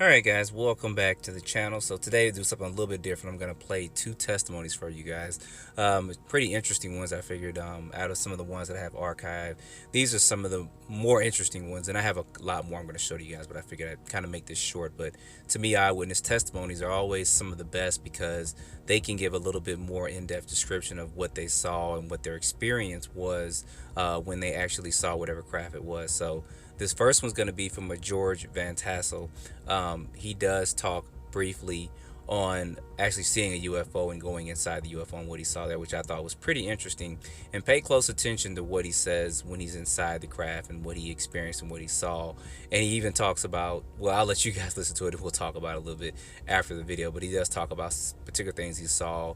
Alright guys, welcome back to the channel. So today we'll do something a little bit different. I'm going to play two testimonies for you guys. Pretty interesting ones, I figured, out of some of the ones that I have archived. These are some of the more interesting ones, and I have a lot more I'm going to show to you guys, but I figured I'd kind of make this short. But to me, eyewitness testimonies are always some of the best because they can give a little bit more in-depth description of what they saw and what their experience was when they actually saw whatever craft it was. So this first one's going to be from a George Van Tassel. He does talk briefly on actually seeing a UFO and going inside the UFO and what he saw there, which I thought was pretty interesting. And pay close attention to what he says when he's inside the craft and what he experienced and what he saw. And he even talks about, well, I'll let you guys listen to it and we'll talk about it a little bit after the video, but he does talk about particular things he saw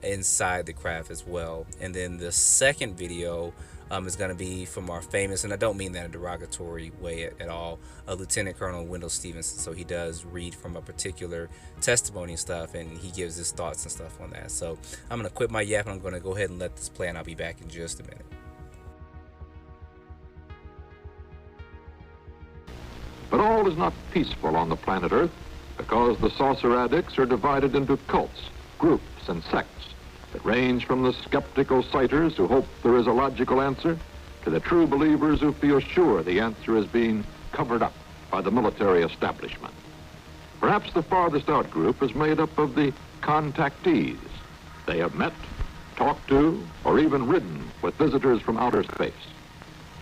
inside the craft as well. And then the second video is going to be from our famous, and I don't mean that in a derogatory way at all, Lieutenant Colonel Wendell Stevenson. So he does read from a particular testimony and stuff, and he gives his thoughts and stuff on that. So I'm going to quit my yap and I'm going to go ahead and let this play, and I'll be back in just a minute. But all is not peaceful on the planet Earth because the saucer addicts are divided into cults, groups, and sects that range from the skeptical sighters who hope there is a logical answer to the true believers who feel sure the answer is being covered up by the military establishment. Perhaps the farthest out group is made up of the contactees. They have met, talked to, or even ridden with visitors from outer space.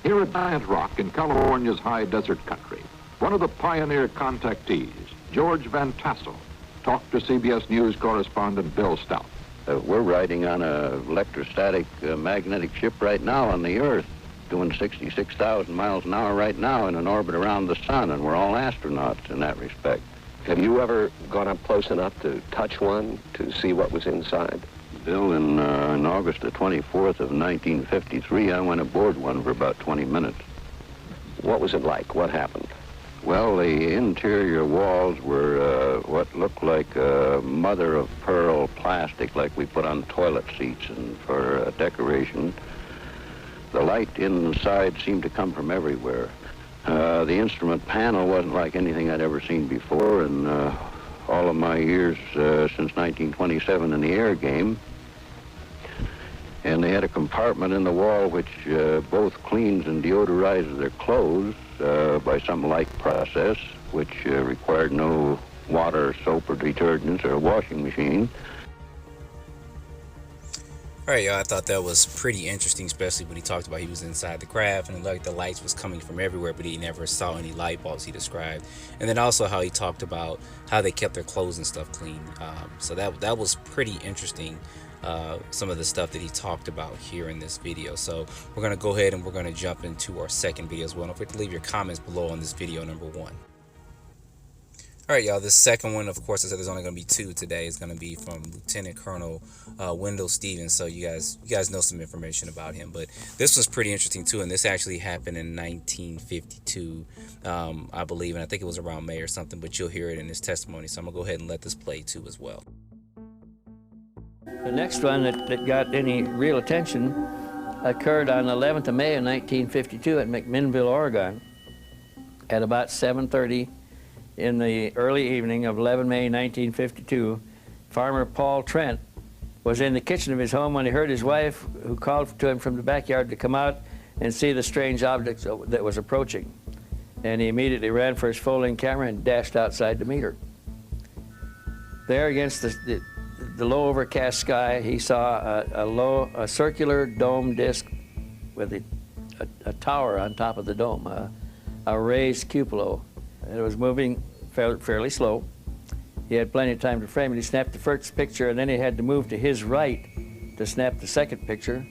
Here at Giant Rock in California's high desert country, one of the pioneer contactees, George Van Tassel, talked to CBS News correspondent Bill Stout. We're riding on a electrostatic magnetic ship right now on the Earth, doing 66,000 miles an hour right now in an orbit around the sun, and we're all astronauts in that respect. Have you ever gone up close enough to touch one, to see what was inside? Bill, in August the 24th of 1953, I went aboard one for about 20 minutes. What was it like? What happened? Well, the interior walls were what looked like mother of pearl plastic, like we put on toilet seats and for decoration. The light inside seemed to come from everywhere. The instrument panel wasn't like anything I'd ever seen before in all of my years since 1927 in the air game. And they had a compartment in the wall which both cleans and deodorizes their clothes by some light process, which required no water, soap, or detergents, or a washing machine. All right, y'all, I thought that was pretty interesting, especially when he talked about he was inside the craft and like the lights was coming from everywhere, but he never saw any light bulbs, he described. And then also how he talked about how they kept their clothes and stuff clean. So that was pretty interesting. Some of the stuff that he talked about here in this video. So we're going to go ahead and we're going to jump into our second video as well. Don't forget to leave your comments below on this video number one. Alright, y'all, this second one, of course, I said there's only going to be two today. It's going to be from Lieutenant Colonel Wendell Stevenson. So you guys know some information about him, but this was pretty interesting too, and this actually happened in 1952, I believe, and I think it was around May or something, but you'll hear it in his testimony. So I'm going to go ahead and let this play too as well. The next one that got any real attention occurred on the 11th of May of 1952 at McMinnville, Oregon, at about 7:30 in the early evening of 11 May 1952. Farmer Paul Trent was in the kitchen of his home when he heard his wife, who called to him from the backyard to come out and see the strange object that was approaching. And he immediately ran for his folding camera and dashed outside to meet her. There against the low overcast sky, he saw a circular dome disc with a tower on top of the dome, a raised cupola. It was moving fairly slow. He had plenty of time to frame it. He snapped the first picture, and then he had to move to his right to snap the second picture.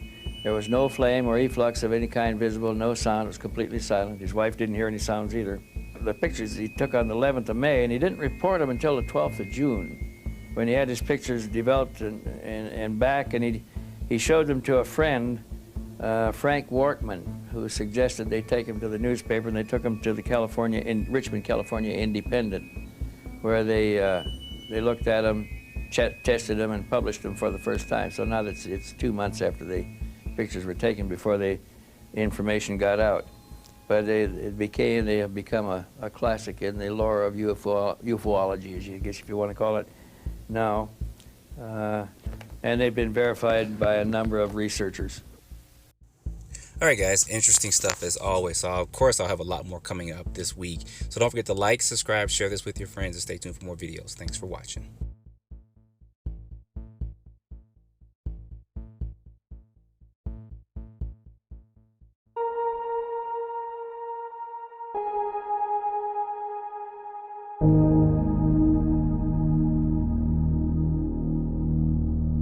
There was no flame or efflux of any kind visible, no sound. It was completely silent. His wife didn't hear any sounds either. The pictures he took on the 11th of May, and he didn't report them until the 12th of June, when he had his pictures developed and back, and he showed them to a friend, Frank Workman, who suggested they take him to the newspaper, and they took him to the Richmond, California Independent, where they looked at him, tested them, and published them for the first time. So now it's 2 months after they pictures were taken before the information got out. But they have become a classic in the lore of UFOlogy, as you guess if you want to call it now. And they've been verified by a number of researchers. All right, guys, interesting stuff as always. So, of course, I'll have a lot more coming up this week. So don't forget to like, subscribe, share this with your friends, and stay tuned for more videos. Thanks for watching.